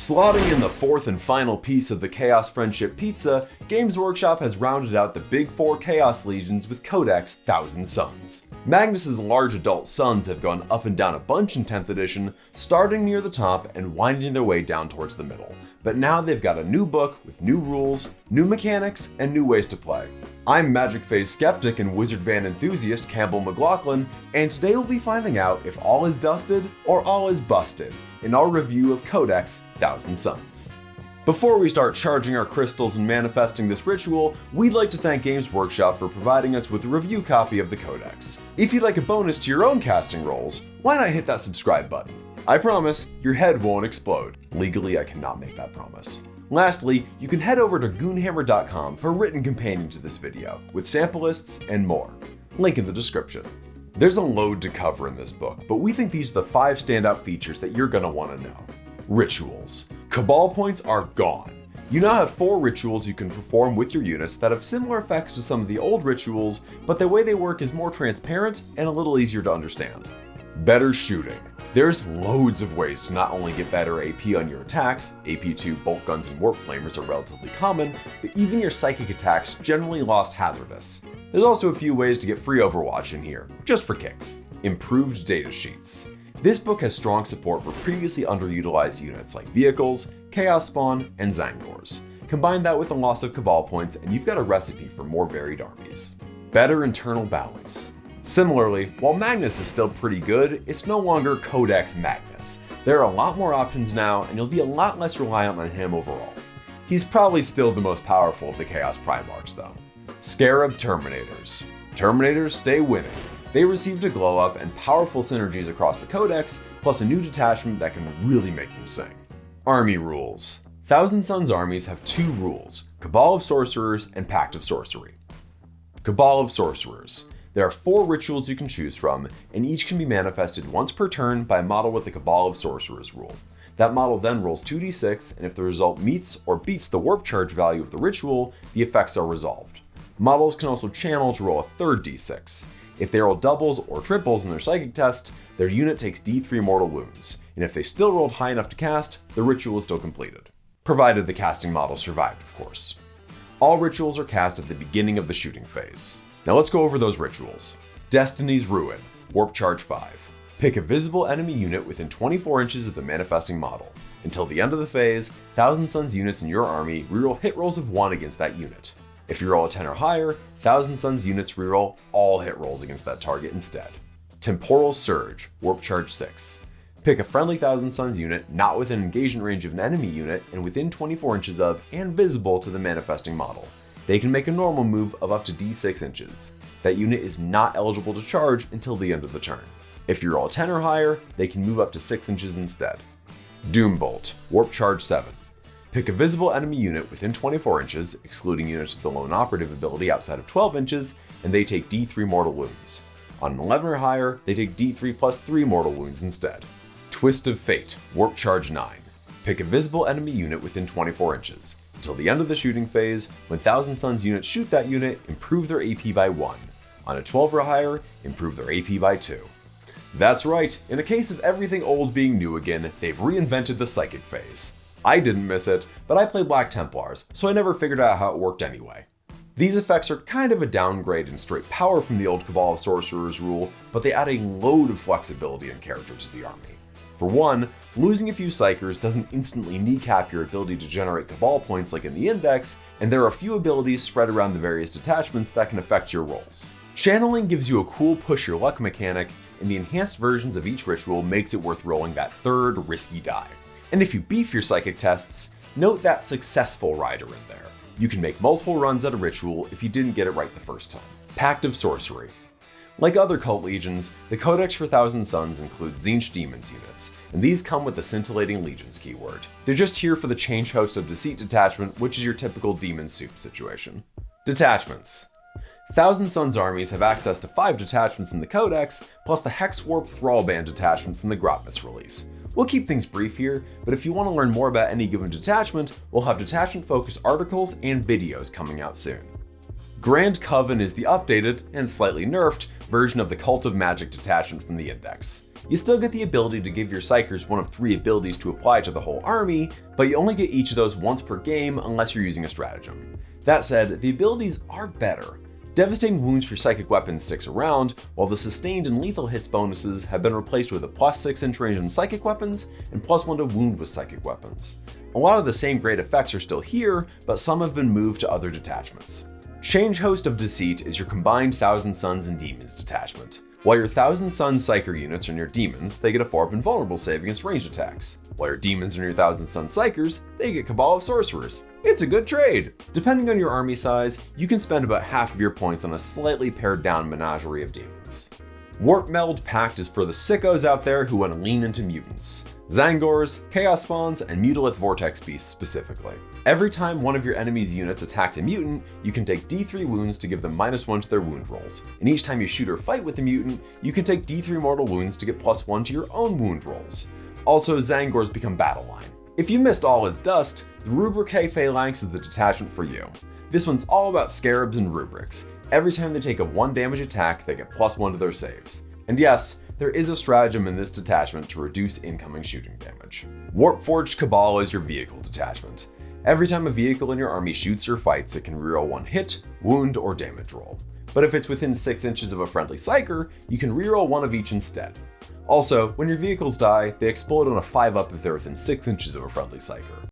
Slotting in the fourth and final piece of the Chaos Friendship Pizza, Games Workshop has rounded out the big four Chaos Legions with Codex Thousand Suns. Magnus's large adult sons have gone up and down a bunch in 10th edition, starting near the top and winding their way down towards the middle. But now they've got a new book with new rules, new mechanics, and new ways to play. I'm Magic Phase skeptic and Wizard Van enthusiast Campbell McLaughlin, and today we'll be finding out if all is dusted or all is busted in our review of Codex Thousand Suns. Before we start charging our crystals and manifesting this ritual, we'd like to thank Games Workshop for providing us with a review copy of the Codex. If you'd like a bonus to your own casting rolls, why not hit that subscribe button? I promise, your head won't explode. Legally, I cannot make that promise. Lastly, you can head over to Goonhammer.com for a written companion to this video, with sample lists and more. Link in the description. There's a load to cover in this book, but we think these are the 5 standout features that you're gonna wanna know. Rituals. Cabal points are gone. You now have 4 rituals you can perform with your units that have similar effects to some of the old rituals, but the way they work is more transparent and a little easier to understand. Better shooting. There's loads of ways to not only get better AP on your attacks, AP2 bolt guns and warp flamers are relatively common, but even your psychic attacks generally lost hazardous. There's also a few ways to get free Overwatch in here, just for kicks. Improved datasheets. This book has strong support for previously underutilized units like vehicles, Chaos Spawn, and Zangors. Combine that with the loss of Cabal points and you've got a recipe for more varied armies. Better internal balance. Similarly, while Magnus is still pretty good, it's no longer Codex Magnus. There are a lot more options now, and you'll be a lot less reliant on him overall. He's probably still the most powerful of the Chaos Primarchs though. Scarab Terminators. Terminators stay winning. They received a glow up and powerful synergies across the Codex, plus a new detachment that can really make them sing. Army rules. Thousand Suns armies have 2 rules, Cabal of Sorcerers and Pact of Sorcery. Cabal of Sorcerers. There are 4 rituals you can choose from, and each can be manifested once per turn by a model with the Cabal of Sorcerers rule. That model then rolls 2d6, and if the result meets or beats the warp charge value of the ritual, the effects are resolved. Models can also channel to roll a third d6. If they roll doubles or triples in their psychic test, their unit takes d3 mortal wounds, and if they still rolled high enough to cast, the ritual is still completed. Provided the casting model survived, of course. All rituals are cast at the beginning of the shooting phase. Now let's go over those rituals. Destiny's Ruin, Warp Charge 5. Pick a visible enemy unit within 24 inches of the manifesting model. Until the end of the phase, Thousand Suns units in your army reroll hit rolls of 1 against that unit. If you roll a 10 or higher, Thousand Suns units reroll all hit rolls against that target instead. Temporal Surge, Warp Charge 6. Pick a friendly Thousand Suns unit not within engagement range of an enemy unit and within 24 inches of and visible to the manifesting model. They can make a normal move of up to d6 inches. That unit is not eligible to charge until the end of the turn. If you roll a 10 or higher, they can move up to 6 inches instead. Doombolt, Warp Charge 7. Pick a visible enemy unit within 24 inches, excluding units with the lone operative ability outside of 12 inches, and they take d3 mortal wounds. On an 11 or higher, they take d3 plus 3 mortal wounds instead. Twist of Fate, Warp Charge 9. Pick a visible enemy unit within 24 inches. Until the end of the shooting phase, when Thousand Suns units shoot that unit, improve their AP by 1. On a 12 or higher, improve their AP by 2. That's right, in the case of everything old being new again, they've reinvented the Psychic phase. I didn't miss it, but I play Black Templars, so I never figured out how it worked anyway. These effects are kind of a downgrade in straight power from the old Cabal of Sorcerers rule, but they add a load of flexibility and character to the army. For one, losing a few Psychers doesn't instantly kneecap your ability to generate Cabal points like in the Index, and there are a few abilities spread around the various detachments that can affect your rolls. Channeling gives you a cool push your luck mechanic, and the enhanced versions of each ritual makes it worth rolling that third risky die. And if you beef your psychic tests, note that successful rider in there. You can make multiple runs at a ritual if you didn't get it right the first time. Pact of Sorcery. Like other cult legions, the Codex for Thousand Suns includes tzeentch demons units, and these come with the scintillating legions keyword. They're just here for the change host of Deceit Detachment, which is your typical demon soup situation. Detachments. Thousand Suns armies have access to 5 detachments in the Codex, plus the Hexwarp Thrallband detachment from the Grotmas release. We'll keep things brief here, but if you want to learn more about any given detachment, we'll have detachment-focused articles and videos coming out soon. Grand Coven is the updated, and slightly nerfed, version of the Cult of Magic detachment from the Index. You still get the ability to give your Psykers one of 3 abilities to apply to the whole army, but you only get each of those once per game unless you're using a stratagem. That said, the abilities are better. Devastating Wounds for Psychic Weapons sticks around, while the Sustained and Lethal Hits bonuses have been replaced with a +6 inch range on Psychic Weapons and +1 to Wound with Psychic Weapons. A lot of the same great effects are still here, but some have been moved to other detachments. Change Host of Deceit is your combined Thousand Suns and Demons detachment. While your Thousand Suns Psyker units are near demons, they get a 4-up invulnerable save against ranged attacks. While your demons are near Thousand Suns Psykers, they get Cabal of Sorcerers. It's a good trade! Depending on your army size, you can spend about half of your points on a slightly pared down menagerie of demons. Warp Meld Pact is for the sickos out there who want to lean into mutants. Zangors, Chaos Spawns, and Mutilith Vortex Beasts specifically. Every time one of your enemy's units attacks a mutant, you can take D3 wounds to give them -1 to their wound rolls, and each time you shoot or fight with a mutant, you can take D3 mortal wounds to get +1 to your own wound rolls. Also, Zangors become battle line. If you missed all his dust, the Rubric Phalanx is the detachment for you. This one's all about Scarabs and Rubrics. Every time they take a 1 damage attack, they get +1 to their saves. And yes, there is a stratagem in this detachment to reduce incoming shooting damage. Warpforged Cabal is your vehicle detachment. Every time a vehicle in your army shoots or fights, it can reroll 1 hit, wound, or damage roll. But if it's within 6 inches of a friendly Psyker, you can reroll 1 of each instead. Also, when your vehicles die, they explode on a 5-up if they're within 6 inches of a friendly Psyker.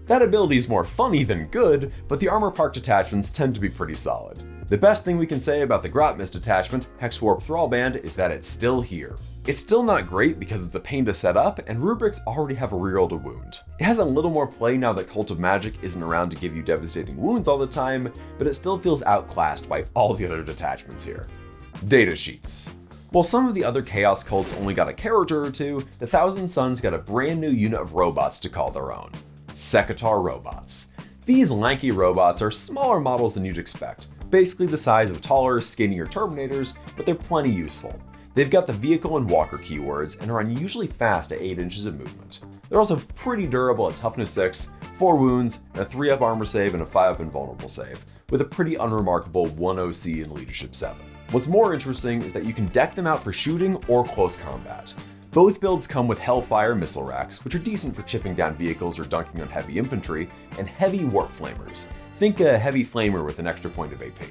That ability is more funny than good, but the Armor Park detachments tend to be pretty solid. The best thing we can say about the Grotmist detachment, Hexwarp Thrallband, is that it's still here. It's still not great because it's a pain to set up, and Rubrics already have a reroll to wound. It has a little more play now that Cult of Magic isn't around to give you devastating wounds all the time, but it still feels outclassed by all the other detachments here. Datasheets. While some of the other Chaos cults only got a character or 2, the Thousand Suns got a brand new unit of robots to call their own. Sekitar robots. These lanky robots are smaller models than you'd expect, basically the size of taller, skinnier Terminators, but they're plenty useful. They've got the vehicle and walker keywords and are unusually fast at 8 inches of movement. They're also pretty durable at toughness 6, 4 wounds, and a 3-up armor save and a 5-up invulnerable save, with a pretty unremarkable 1 OC and leadership 7. What's more interesting is that you can deck them out for shooting or close combat. Both builds come with Hellfire missile racks, which are decent for chipping down vehicles or dunking on heavy infantry, and heavy warp flamers. Think a heavy flamer with an extra point of AP.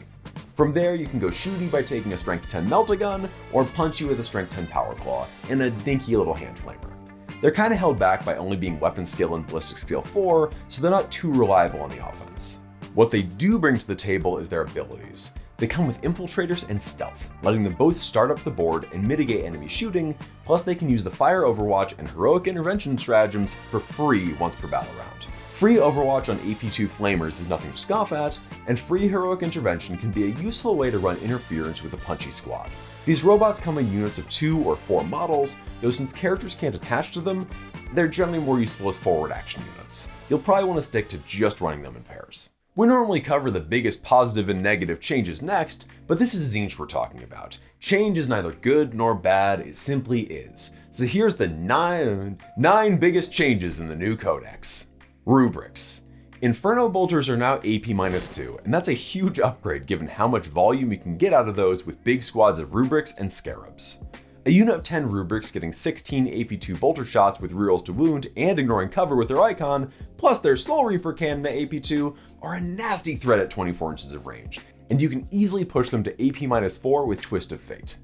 From there, you can go shooty by taking a strength 10 melt-a-gun, or punchy with a strength 10 power claw, and a dinky little hand flamer. They're kinda held back by only being weapon skill and ballistic skill 4, so they're not too reliable on the offense. What they do bring to the table is their abilities. They come with Infiltrators and Stealth, letting them both start up the board and mitigate enemy shooting, plus they can use the Fire Overwatch and Heroic Intervention stratagems for free once per battle round. Free Overwatch on AP2 Flamers is nothing to scoff at, and free Heroic Intervention can be a useful way to run interference with a punchy squad. These robots come in units of 2 or 4 models, though since characters can't attach to them, they're generally more useful as forward action units. You'll probably want to stick to just running them in pairs. We normally cover the biggest positive and negative changes next, but this is tzeentch we're talking about. Change is neither good nor bad, it simply is. So here's the 9 biggest changes in the new Codex. Rubrics. Inferno Bolters are now AP-2, and that's a huge upgrade given how much volume you can get out of those with big squads of Rubrics and Scarabs. A unit of 10 Rubrics getting 16 AP2 bolter shots with rerolls to wound and ignoring cover with their icon, plus their Soul Reaper cannon at AP2, are a nasty threat at 24 inches of range, and you can easily push them to AP-4 with Twist of Fate.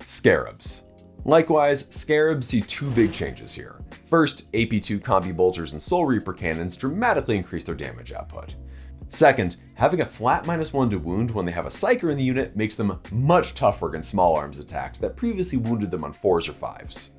Scarabs. Likewise, Scarabs see 2 big changes here. First, AP2 Combi Bolters and Soul Reaper cannons dramatically increase their damage output. Second, having a flat -1 to wound when they have a Psyker in the unit makes them much tougher against small arms attacks that previously wounded them on 4s or 5s.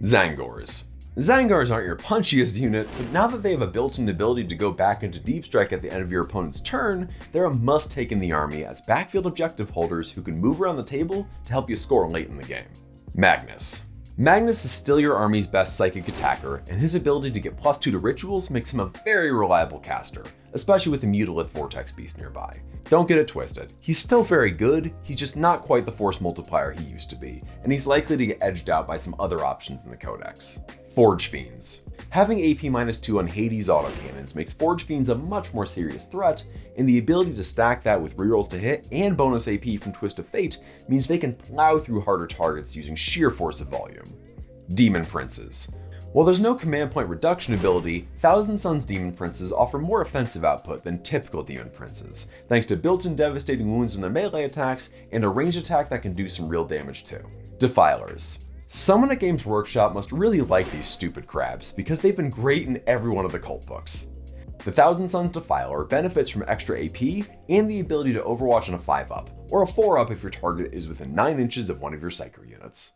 Zangors. Zangors aren't your punchiest unit, but now that they have a built-in ability to go back into Deep Strike at the end of your opponent's turn, they're a must-take in the army as backfield objective holders who can move around the table to help you score late in the game. Magnus. Magnus is still your army's best psychic attacker, and his ability to get +2 to rituals makes him a very reliable caster, especially with the Mutilith Vortex Beast nearby. Don't get it twisted, he's still very good, he's just not quite the force multiplier he used to be, and he's likely to get edged out by some other options in the Codex. Forge Fiends. Having AP-2 on Hades autocannons makes Forge Fiends a much more serious threat, and the ability to stack that with rerolls to hit and bonus AP from Twist of Fate means they can plow through harder targets using sheer force of volume. Demon Princes. While there's no command point reduction ability, Thousand Sons Demon Princes offer more offensive output than typical Demon Princes, thanks to built-in devastating wounds in their melee attacks and a ranged attack that can do some real damage too. Defilers. Someone at Games Workshop must really like these stupid crabs, because they've been great in every one of the cult books. The Thousand Sons Defiler benefits from extra AP and the ability to overwatch on a 5-up, or a 4-up if your target is within 9 inches of one of your Psyker units.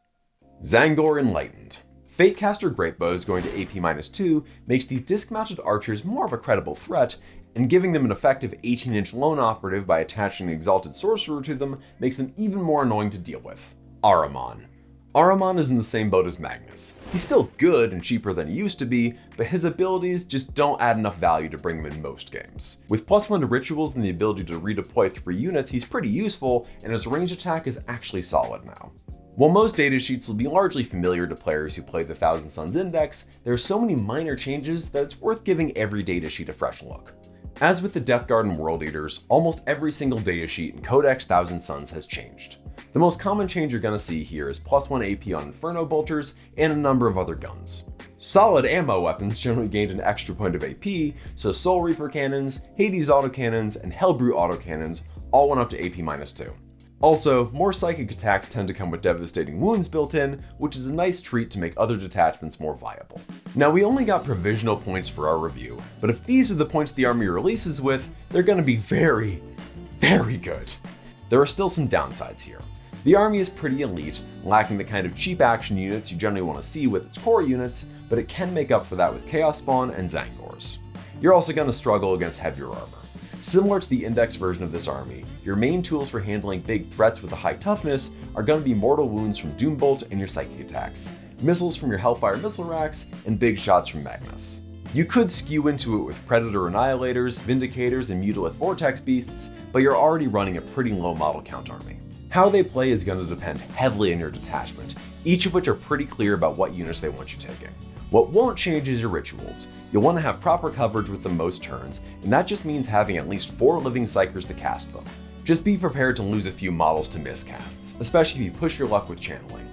Zangor Enlightened. Fatecaster Greatbows going to AP-2 makes these disc-mounted archers more of a credible threat, and giving them an effective 18-inch lone operative by attaching an Exalted Sorcerer to them makes them even more annoying to deal with. Ahriman. Ahriman is in the same boat as Magnus. He's still good and cheaper than he used to be, but his abilities just don't add enough value to bring him in most games. With +1 to rituals and the ability to redeploy 3 units, he's pretty useful, and his range attack is actually solid now. While most datasheets will be largely familiar to players who play the Thousand Sons Index, there are so many minor changes that it's worth giving every datasheet a fresh look. As with the Death Guard and World Eaters, almost every single datasheet in Codex Thousand Sons has changed. The most common change you're going to see here is +1 AP on Inferno Bolters and a number of other guns. Solid ammo weapons generally gained an extra point of AP, so Soul Reaper cannons, Hades autocannons, and Hellbrute autocannons all went up to AP-2. Also, more psychic attacks tend to come with devastating wounds built in, which is a nice treat to make other detachments more viable. Now, we only got provisional points for our review, but if these are the points the army releases with, they're going to be very, very good. There are still some downsides here. The army is pretty elite, lacking the kind of cheap action units you generally want to see with its core units, but it can make up for that with Chaos Spawn and Zangors. You're also going to struggle against heavier armor. Similar to the Index version of this army, your main tools for handling big threats with a high toughness are going to be mortal wounds from Doombolt and your psychic attacks, missiles from your Hellfire missile racks, and big shots from Magnus. You could skew into it with Predator Annihilators, Vindicators, and Mutilith Vortex Beasts, but you're already running a pretty low model count army. How they play is going to depend heavily on your detachment, each of which are pretty clear about what units they want you taking. What won't change is your rituals. You'll want to have proper coverage with them most turns, and that just means having at least 4 living Psykers to cast them. Just be prepared to lose a few models to miscasts, especially if you push your luck with channeling.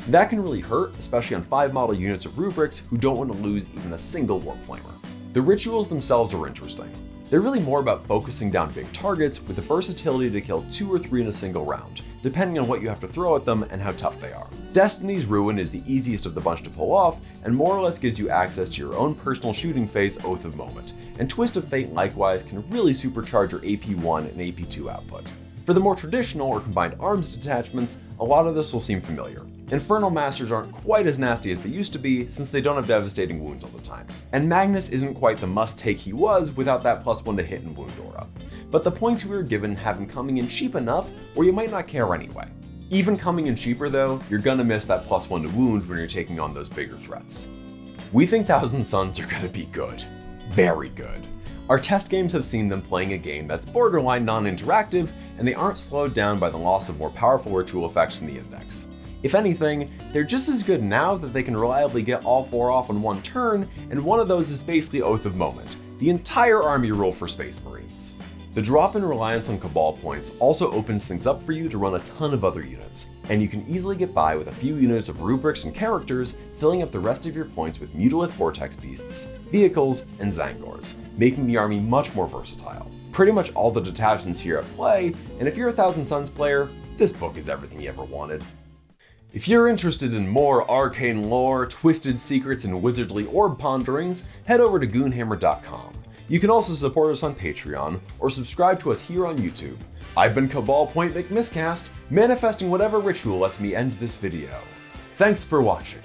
That can really hurt, especially on 5 model units of rubrics who don't want to lose even a single Warp Flamer. The rituals themselves are interesting. They're really more about focusing down big targets with the versatility to kill 2 or 3 in a single round, depending on what you have to throw at them and how tough they are. Destiny's Ruin is the easiest of the bunch to pull off, and more or less gives you access to your own personal shooting phase Oath of Moment, and Twist of Fate likewise can really supercharge your AP1 and AP2 output. For the more traditional or combined arms detachments, a lot of this will seem familiar. Infernal Masters aren't quite as nasty as they used to be since they don't have devastating wounds all the time, and Magnus isn't quite the must-take he was without that +1 to hit and wound aura. But the points we were given have him coming in cheap enough where you might not care anyway. Even coming in cheaper though, you're gonna miss that +1 to wound when you're taking on those bigger threats. We think Thousand Sons are gonna be good. Very good. Our test games have seen them playing a game that's borderline non-interactive, and they aren't slowed down by the loss of more powerful ritual effects from the Index. If anything, they're just as good now that they can reliably get all 4 off in one turn, and one of those is basically Oath of Moment, the entire army rule for Space Marines. The drop in reliance on Cabal points also opens things up for you to run a ton of other units, and you can easily get by with a few units of rubrics and characters, filling up the rest of your points with Mutilith Vortex Beasts, vehicles, and Zangors, making the army much more versatile. Pretty much all the detachments here at play, and if you're a Thousand Sons player, this book is everything you ever wanted. If you're interested in more arcane lore, twisted secrets, and wizardly orb ponderings, head over to Goonhammer.com. You can also support us on Patreon, or subscribe to us here on YouTube. I've been Cabal Point McMiscast, manifesting whatever ritual lets me end this video. Thanks for watching.